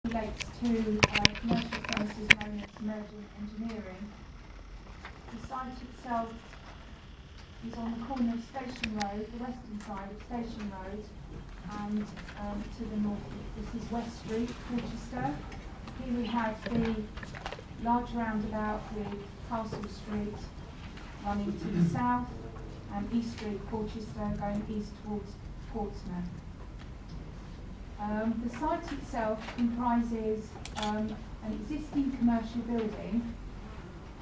relates to commercial premises known as Merjen Engineering. The site itself is on the corner of Station Road, the western side of Station Road, and to the north. This is West Street, Colchester. Here we have the large roundabout with Castle Street running to the south, and East Street, Colchester, going east towards Portsmouth. The site itself comprises an existing commercial building,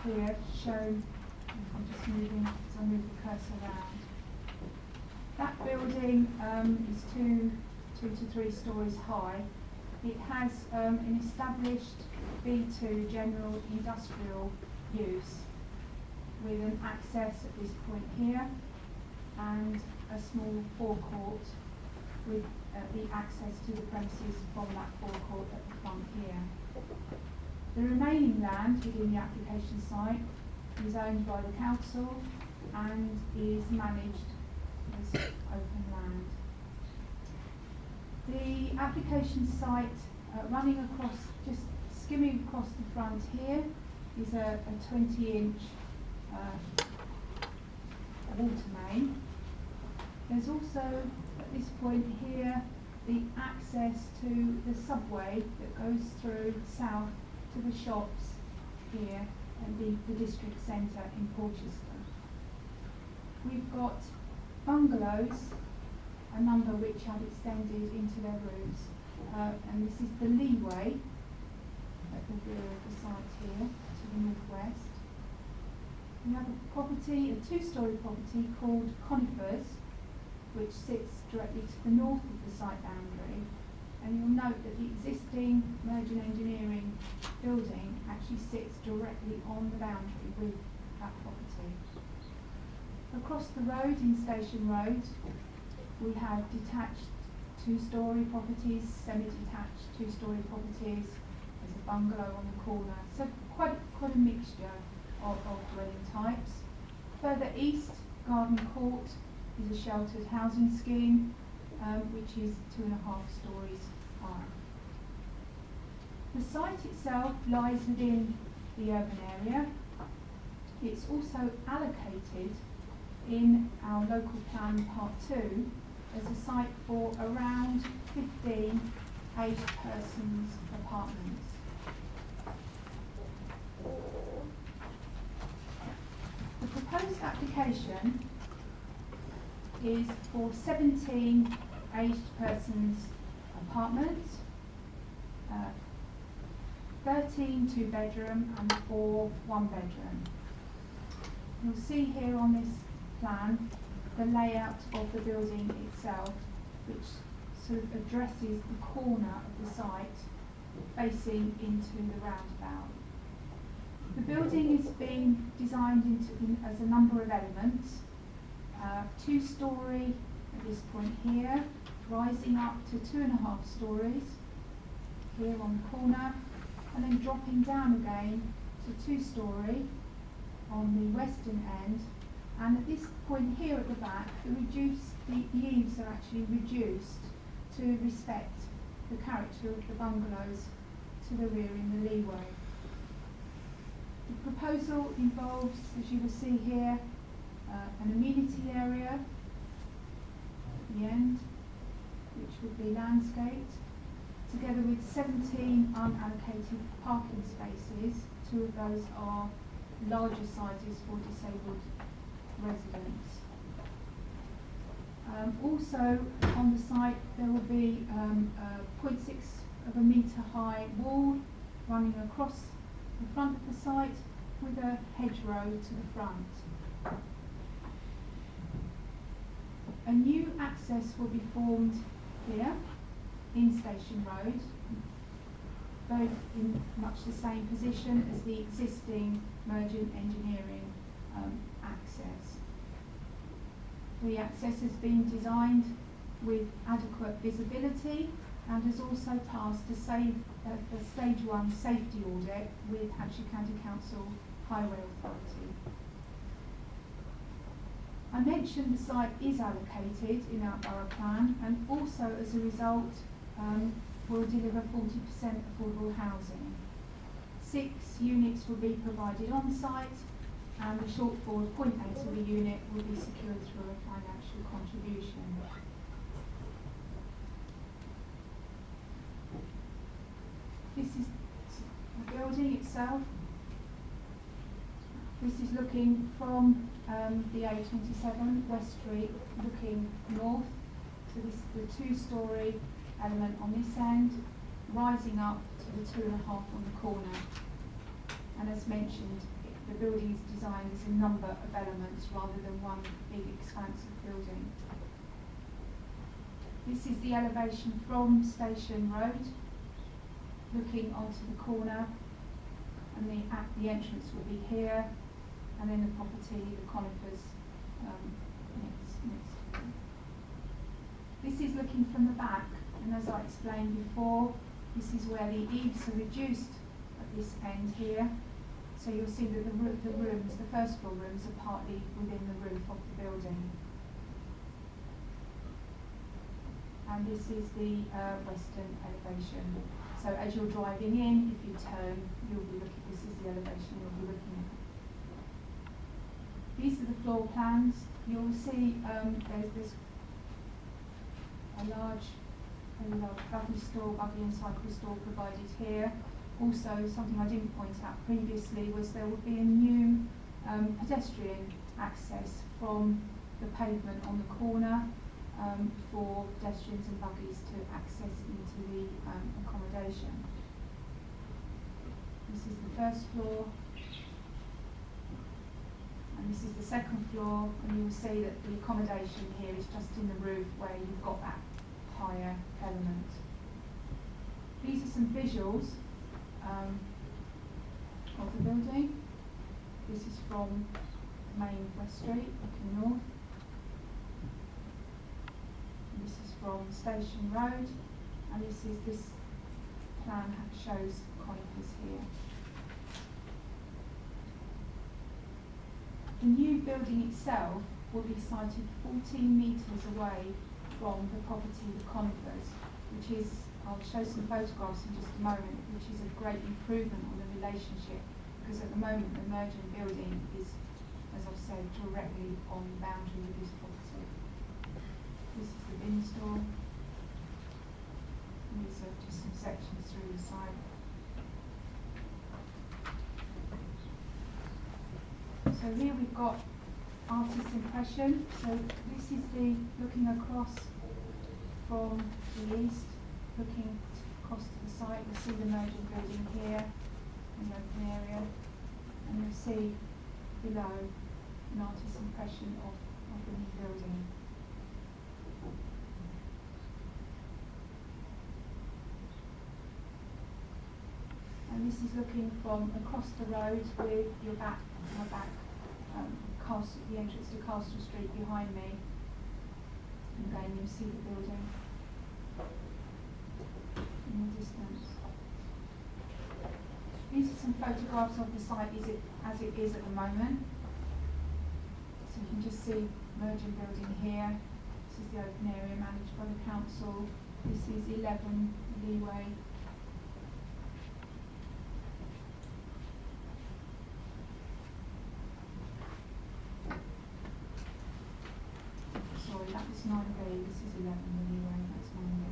here shown, I'm just moving as I move the cursor around. That building is two to 3 stories high. It has an established B2 general industrial use with an access at this point here and a small forecourt with the access to the premises from that forecourt at the front here. The remaining land within the application site is owned by the council and is managed as open land. The application site running across, just skimming across the front here, is a 20-inch water main. There's also, at this point here, the access to the subway that goes through south to the shops here and the district centre in Colchester. We've got bungalows, a number which have extended into their roofs, and this is the leeway at the rear of the site here to the northwest. We have a property, a 2-storey property called Conifers, which sits directly to the north of the site boundary, and you'll note that the existing Merjen Engineering building actually sits directly on the boundary with that property. Across the road in Station Road, we have detached 2-storey properties, semi-detached 2-storey properties. There's a bungalow on the corner, so quite a mixture of dwelling types. Further east, Garden Court is a sheltered housing scheme, which is 2.5 stories high. The site itself lies within the urban area. It's also allocated in our local plan Part 2 as a site for around 15 aged persons apartments. The proposed application is for 17 aged persons apartments, 13 2-bedroom and 4 1-bedroom. You'll see here on this plan the layout of the building itself, which sort of addresses the corner of the site facing into the roundabout. The building is being designed as a number of elements. 2-storey at this point here, rising up to 2.5 stories here on the corner, and then dropping down again to 2-storey on the western end. And at this point here at the back, the eaves are actually reduced to respect the character of the bungalows to the rear in the leeway. The proposal involves, as you will see here, an amenity area at the end, which would be landscaped, together with 17 unallocated parking spaces. 2 of those are larger sizes for disabled residents. Also on the site there will be a 0.6 of a metre high wall running across the front of the site with a hedgerow to the front. A new access will be formed here in Station Road, both in much the same position as the existing Merjen Engineering access. The access has been designed with adequate visibility and has also passed the Stage 1 safety audit with Hampshire County Council Highway Authority. I mentioned the site is allocated in our borough plan, and also as a result will deliver 40% affordable housing. 6 units will be provided on site, and the shortfall of 0.8 of a unit will be secured through a financial contribution. This is the building itself. This is looking from the A27 West Street, looking north. So this is the 2-storey element on this end, rising up to the 2.5 on the corner. And as mentioned, the building is designed as a number of elements rather than one big expansive building. This is the elevation from Station Road, looking onto the corner, and the entrance will be here, and then the property, the conifers, next to it. This is looking from the back, and as I explained before, this is where the eaves are reduced at this end here. So you'll see that the rooms, the first floor rooms, are partly within the roof of the building. And this is the western elevation. So as you're driving in, if you turn, you'll be looking, this is the elevation you'll be looking at. These are the floor plans. You'll see there's a large buggy and cycle store provided here. Also, something I didn't point out previously was there will be a new pedestrian access from the pavement on the corner for pedestrians and buggies to access into the accommodation. This is the first floor, and this is the second floor, and you will see that the accommodation here is just in the roof where you've got that higher element. These are some visuals of the building. This is from main West Street, looking north. And this is from Station Road, and this plan shows conifers here. The new building itself will be sited 14 metres away from the property, the conifers, which is, I'll show some photographs in just a moment, which is a great improvement on the relationship, because at the moment the Merjen building is, as I've said, directly on the boundary with this property. This is the bin store. And these are just some sections through the side. So here we've got artist impression. So this is the looking across from the east, looking across to the site. You'll see the Merjen building here in the open area, and you'll see below an artist's impression of the new building. And this is looking from across the road with your back, the entrance to Castle Street behind me, and then you'll see the building in the distance. These are some photographs of the site as it is at the moment. So you can just see Merjen building here. This is the open area managed by the council. This is 11 Leeway. Sorry, that was 9B. This is 11 Leeway. That's 9B.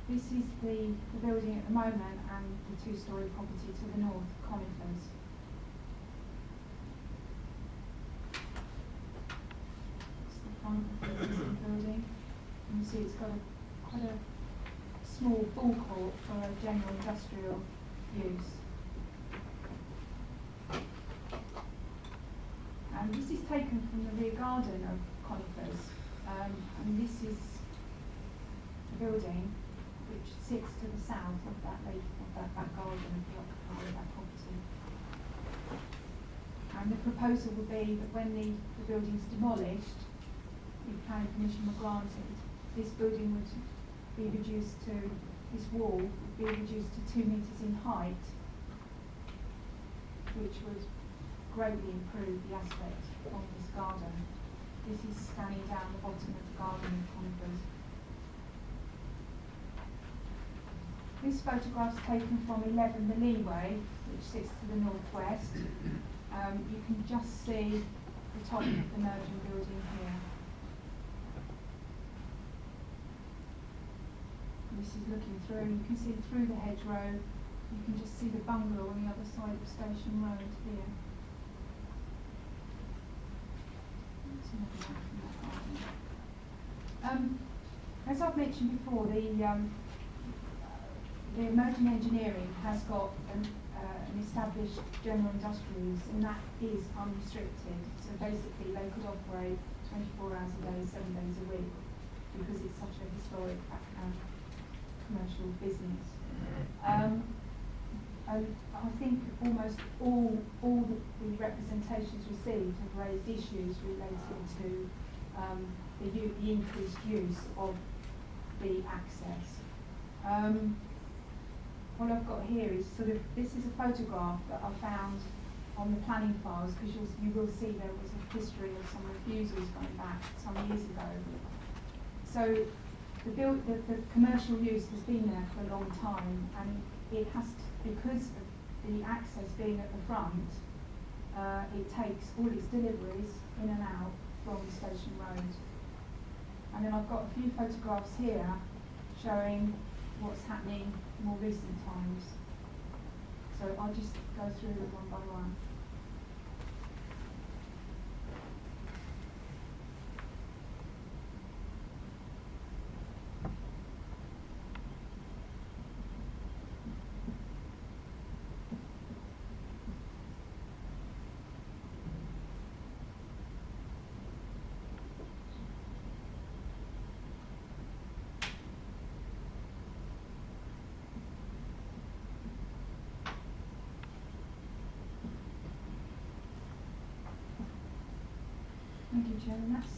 This is the building at the moment, and the 2-storey property to the north, conifers. It's the front of the existing building, and you see it's got quite a small forecourt for a general industrial use. And this is taken from the rear garden of conifers, and this is the building which sits to the south of that back garden of the occupier of that property. And the proposal would be that when the building is demolished, if planning permission were granted, this building would be reduced to, this wall would be reduced to 2 metres in height, which would greatly improve the aspect of this garden. this is scanning down the bottom of the garden of conifers. This photograph's taken from 11 the Leeway, which sits to the northwest. You can just see the top of the Merjen building here. This is looking through, you can see through the hedgerow, you can just see the bungalow on the other side of Station Road here. As I've mentioned before, the Merjen Engineering has got an established general industrial use, and that is unrestricted. So basically they could operate 24 hours a day, 7 days a week, because it's such a historic commercial business. I think almost all the representations received have raised issues related to the increased use of the access. What I've got here is this is a photograph that I found on the planning files, because you will see there was a history of some refusals going back some years ago. So the commercial use has been there for a long time, and it has to, because of the access being at the front, it takes all its deliveries in and out from Station Road. And then I've got a few photographs here showing what's happening in more recent times. So I'll just go through them one by one. Thank you, Chair. And that's